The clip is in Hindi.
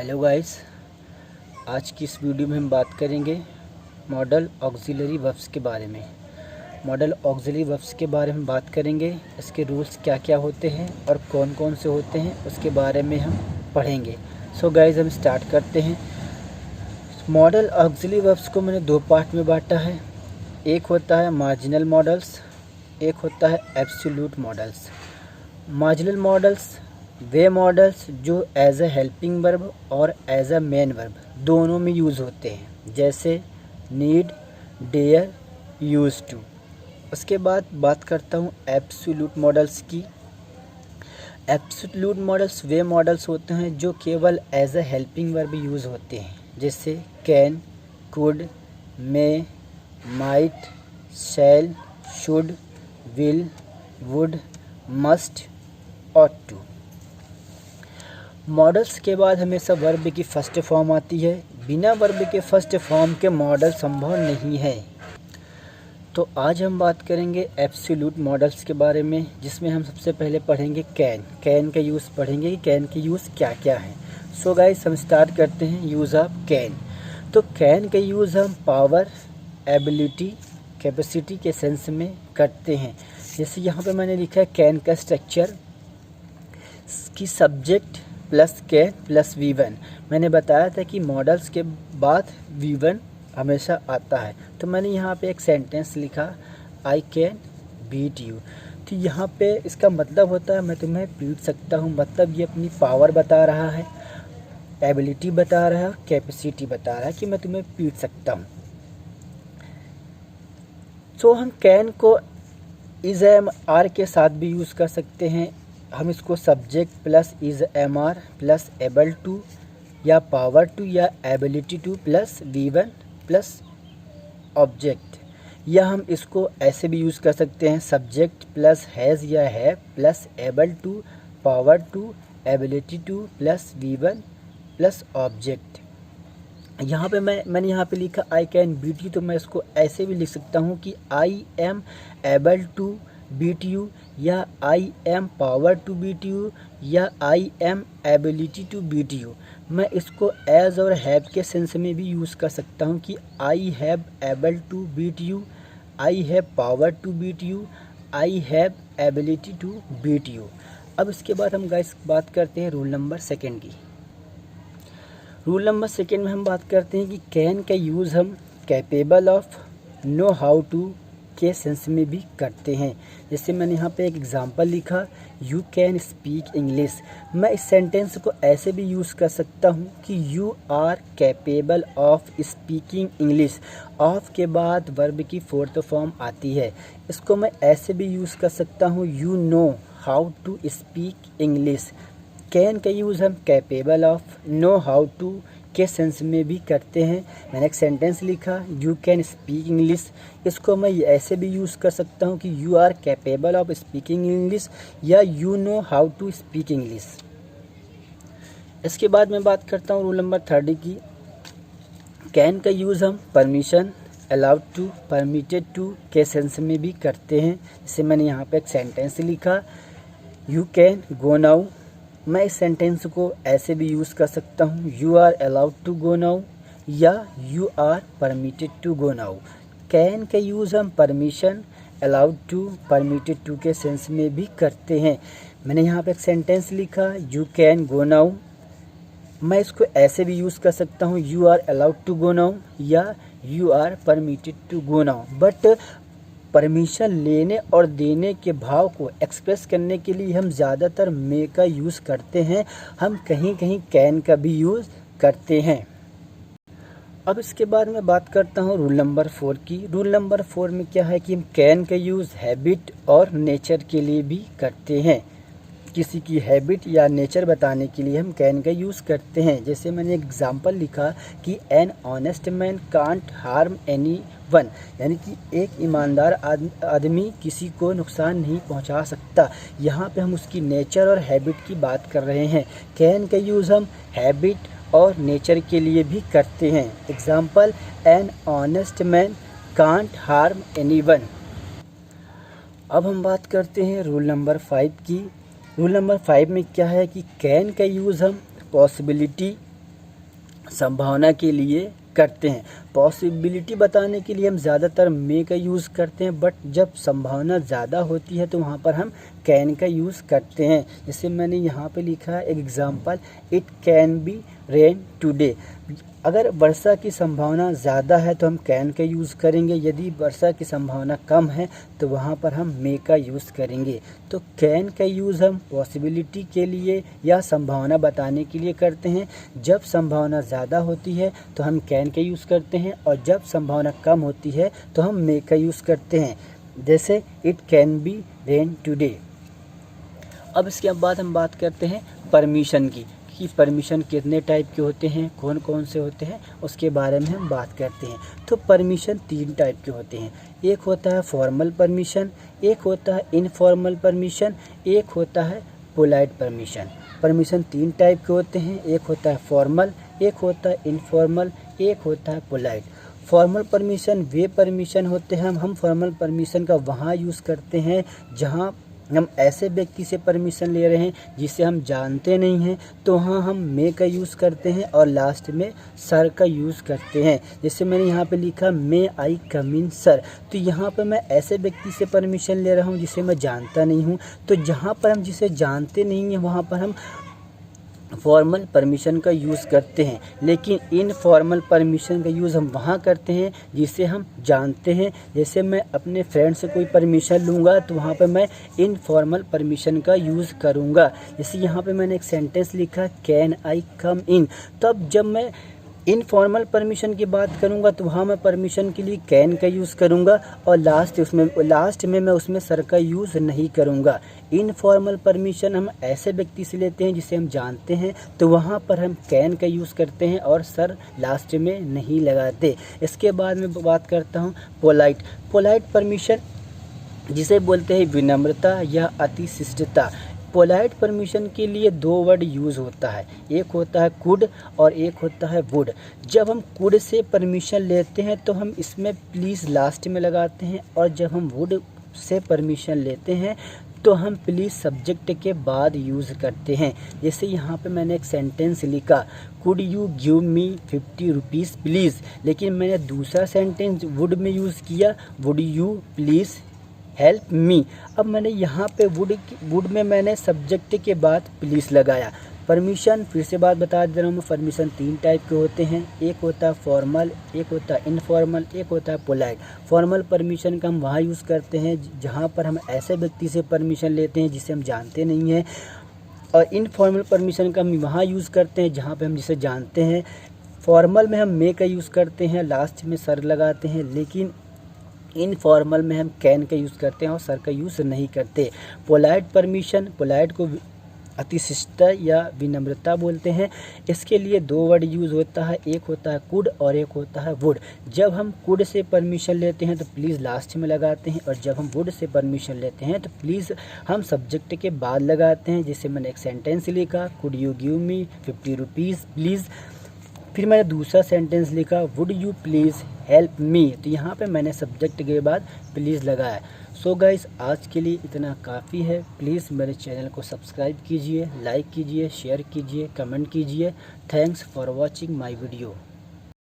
हेलो गाइस, आज की इस वीडियो में हम बात करेंगे मॉडल ऑक्सिलरी वर्ब्स के बारे में। मॉडल ऑक्सिलरी वर्ब्स के बारे में बात करेंगे, इसके रूल्स क्या क्या होते हैं और कौन कौन से होते हैं उसके बारे में हम पढ़ेंगे। सो गाइस, हम स्टार्ट करते हैं। मॉडल ऑक्सिलरी वर्ब्स को मैंने दो पार्ट में बांटा है। एक होता है मार्जिनल मॉडल्स, एक होता है एब्सोल्यूट मॉडल्स। मार्जिनल मॉडल्स वे मॉडल्स जो एज ए हेल्पिंग वर्ब और एज ए मेन वर्ब दोनों में यूज़ होते हैं, जैसे नीड, डेयर, यूज टू। उसके बाद बात करता हूँ एब्सोल्यूट मॉडल्स की। एब्सोल्यूट मॉडल्स वे मॉडल्स होते हैं जो केवल as a helping verb use होते हैं, जैसे can, could, may, might, shall, should, will, would, must, ought to. Modals के बाद हमेशा वर्ब की फर्स्ट फॉर्म आती है। बिना वर्ब के फर्स्ट फॉर्म के मॉडल संभव नहीं है। तो आज हम बात करेंगे एब्सोल्यूट मॉडल्स के बारे में, जिसमें हम सबसे पहले पढ़ेंगे कैन। कैन का यूज़ पढ़ेंगे कि कैन के यूज़ क्या क्या हैं। सो गाइस, हम स्टार्ट करते हैं यूज़ ऑफ कैन। तो कैन का यूज़ हम पावर, एबिलिटी, कैपेसिटी के सेंस में करते हैं। जैसे यहाँ पे मैंने लिखा है कैन का स्ट्रक्चर की subject plus can plus V1। मैंने बताया था कि मॉडल्स के बाद V1 हमेशा आता है। तो मैंने यहाँ पे एक सेंटेंस लिखा, आई कैन बीट यू। तो यहाँ पे इसका मतलब होता है मैं तुम्हें पीट सकता हूँ। मतलब ये अपनी पावर बता रहा है, एबिलिटी बता रहा है, कैपेसिटी बता रहा है कि मैं तुम्हें पीट सकता हूँ। सो हम कैन को इज एम आर के साथ भी यूज़ कर सकते हैं। हम इसको subject plus is am are plus able to या पावर टू या ability to plus V1 plus object, या हम इसको ऐसे भी यूज़ कर सकते हैं, सब्जेक्ट प्लस हैज़ या have plus able to, power to, ability to plus V1 plus object. यहाँ पे मैंने यहाँ पे लिखा आई कैन बीट यू, तो मैं इसको ऐसे भी लिख सकता हूँ कि I am able to beat you, या I am power to beat you, या I am ability to beat you. मैं इसको एज और हैव के सेंस में भी यूज़ कर सकता हूँ कि I have able to beat you, I have power to beat you, I have ability to beat you. अब इसके बाद हम गाइस बात करते हैं रूल नंबर सेकेंड की। रूल नंबर सेकेंड में हम बात करते हैं कि कैन का यूज़ हम capable of, know how to के सेंस में भी करते हैं। जैसे मैंने यहाँ पे एक एग्जांपल लिखा, यू कैन स्पीक इंग्लिश। मैं इस सेंटेंस को ऐसे भी यूज़ कर सकता हूँ कि you are capable of speaking English. Of के बाद वर्ब की फोर्थ फॉर्म आती है। इसको मैं ऐसे भी यूज़ कर सकता हूँ, you know how to speak English. Can का यूज़ हम capable of, know how to के सेंस में भी करते हैं। मैंने एक सेंटेंस लिखा, यू कैन स्पीक इंग्लिश। इसको मैं ऐसे भी यूज़ कर सकता हूँ कि you are capable of speaking English, या you know how to speak English. इसके बाद मैं बात करता हूँ रूल नंबर थर्ड की। कैन का यूज़ हम permission, allowed to, permitted to के सेंस में भी करते हैं। जैसे मैंने यहाँ पे एक सेंटेंस लिखा, यू कैन गो नाउ। मैं इस सेंटेंस को ऐसे भी यूज़ कर सकता हूँ, you are allowed to go now, या you are permitted to go now. Can का यूज़ हम permission, allowed to, permitted to के सेंस में भी करते हैं। मैंने यहाँ पे एक सेंटेंस लिखा, यू कैन गो नाउ। मैं इसको ऐसे भी यूज़ कर सकता हूँ, you are allowed to go now, या you are permitted to go now. But permission लेने और देने के भाव को एक्सप्रेस करने के लिए हम ज़्यादातर मे का यूज़ करते हैं। हम कहीं कहीं कैन का भी यूज़ करते हैं। अब इसके बाद मैं बात करता हूँ रूल नंबर 4 की। रूल नंबर 4 में क्या है कि हम कैन का यूज़ हैबिट और नेचर के लिए भी करते हैं। किसी की हैबिट या नेचर बताने के लिए हम कैन का यूज़ करते हैं। जैसे मैंने एक एग्जांपल लिखा कि an honest man can't harm any one, यानी कि एक ईमानदार आदमी किसी को नुकसान नहीं पहुंचा सकता। यहाँ पे हम उसकी नेचर और हैबिट की बात कर रहे हैं। कैन का यूज़ हम हैबिट और नेचर के लिए भी करते हैं। Example, an honest man can't harm any one. अब हम बात करते हैं रूल नंबर 5 की। रूल नंबर 5 में क्या है कि कैन का यूज़ हम पॉसिबिलिटी, संभावना के लिए करते हैं। पॉसिबिलिटी बताने के लिए हम ज़्यादातर मे का यूज़ करते हैं, बट जब संभावना ज़्यादा होती है तो वहाँ पर हम कैन का यूज़ करते हैं। जैसे मैंने यहाँ पे लिखा है एक example, it can be rain today. अगर वर्षा की संभावना ज़्यादा है तो हम कैन का यूज़ करेंगे, यदि वर्षा की संभावना कम है तो वहाँ पर हम मे का यूज़ करेंगे। तो कैन का यूज़ हम पॉसिबिलिटी के लिए या संभावना बताने के लिए करते हैं। जब संभावना ज़्यादा होती है तो हम कैन का यूज़ करते हैं, और जब संभावना कम होती है तो हम मे का यूज़ करते हैं। जैसे it can be rain today. अब इसके बाद हम बात करते हैं परमिशन की, कि परमिशन कितने टाइप के होते हैं, कौन कौन से होते हैं, उसके बारे में हम बात करते हैं। तो परमिशन 3 टाइप के होते हैं। एक होता है फॉर्मल परमिशन, एक होता है इनफॉर्मल परमिशन, एक होता है पोलाइट परमिशन। परमिशन 3 टाइप के होते हैं, एक होता है फॉर्मल, एक होता है इनफॉर्मल, एक होता है पोलाइट। फॉर्मल परमिशन वे परमिशन होते हैं, हम फॉर्मल परमिशन का वहाँ यूज़ करते हैं जहाँ हम ऐसे व्यक्ति से परमिशन ले रहे हैं जिसे हम जानते नहीं हैं, तो वहाँ हम मे का यूज़ करते हैं और लास्ट में सर का यूज़ करते हैं। जैसे मैंने यहाँ पे लिखा मे आई कम इन सर, तो यहाँ पे मैं ऐसे व्यक्ति से परमिशन ले रहा हूँ जिसे मैं जानता नहीं हूँ। तो जहाँ पर हम जिसे जानते नहीं हैं वहाँ पर हम फॉर्मल परमिशन का यूज़ करते हैं, लेकिन इनफॉर्मल परमिशन का यूज़ हम वहाँ करते हैं जिसे हम जानते हैं। जैसे मैं अपने फ्रेंड से कोई परमिशन लूँगा तो वहाँ पर मैं इनफॉर्मल परमिशन का यूज़ करूँगा। जैसे यहाँ पे मैंने एक सेंटेंस लिखा, कैन आई कम इन। तब जब मैं इनफॉर्मल परमिशन की बात करूँगा तो वहाँ मैं परमिशन के लिए कैन का यूज़ करूँगा, और लास्ट में मैं उसमें सर का यूज़ नहीं करूँगा। इनफॉर्मल परमिशन हम ऐसे व्यक्ति से लेते हैं जिसे हम जानते हैं, तो वहाँ पर हम कैन का यूज़ करते हैं और सर लास्ट में नहीं लगाते। इसके बाद मैं बात करता हूँ पोलाइट। पोलाइट परमिशन जिसे बोलते हैं विनम्रता या अतिशिष्टता। पोलाइट परमिशन के लिए 2 वर्ड यूज़ होता है, एक होता है कुड और एक होता है वुड। जब हम कुड से परमिशन लेते हैं तो हम इसमें प्लीज़ लास्ट में लगाते हैं, और जब हम वुड से परमिशन लेते हैं तो हम प्लीज़ सब्जेक्ट के बाद यूज़ करते हैं। जैसे यहाँ पे मैंने एक सेंटेंस लिखा, could you give me 50 rupees please, लेकिन मैंने दूसरा सेंटेंस वुड में यूज़ किया, would you please help me. अब मैंने यहाँ पे वुड में मैंने सब्जेक्ट के बाद प्लीज़ लगाया। परमिशन फिर से बात बता दे रहा हूँ मैं, परमिशन 3 टाइप के होते हैं, एक होता है फॉर्मल, एक होता है इनफॉर्मल, एक होता है पोलाइट। फॉर्मल परमिशन का हम वहाँ यूज़ करते हैं जहाँ पर हम ऐसे व्यक्ति से परमिशन लेते हैं जिसे हम जानते नहीं हैं, और इनफॉर्मल परमिशन का हम वहाँ यूज़ करते हैं जहाँ पर हम जिसे जानते हैं। फॉर्मल में हम मे का यूज़ करते हैं, लास्ट में सर लगाते हैं, लेकिन इनफॉर्मल में हम कैन का यूज़ करते हैं और सर का यूज़ नहीं करते। पोलाइट परमिशन, पोलाइट को अतिशिष्टता या विनम्रता बोलते हैं। इसके लिए 2 वर्ड यूज़ होता है, एक होता है कुड और एक होता है वुड। जब हम कुड से परमिशन लेते हैं तो प्लीज़ लास्ट में लगाते हैं, और जब हम वुड से परमिशन लेते हैं तो प्लीज़ हम सब्जेक्ट के बाद लगाते हैं। जैसे मैंने एक सेंटेंस लिखा, could you give me 50 rupees please. फिर मैंने दूसरा सेंटेंस लिखा, would you please help me, तो यहाँ पे मैंने सब्जेक्ट के बाद प्लीज़ लगाया। सो गाइस, आज के लिए इतना काफ़ी है। प्लीज़ मेरे चैनल को सब्सक्राइब कीजिए, लाइक कीजिए, शेयर कीजिए, कमेंट कीजिए। Thanks for watching my video.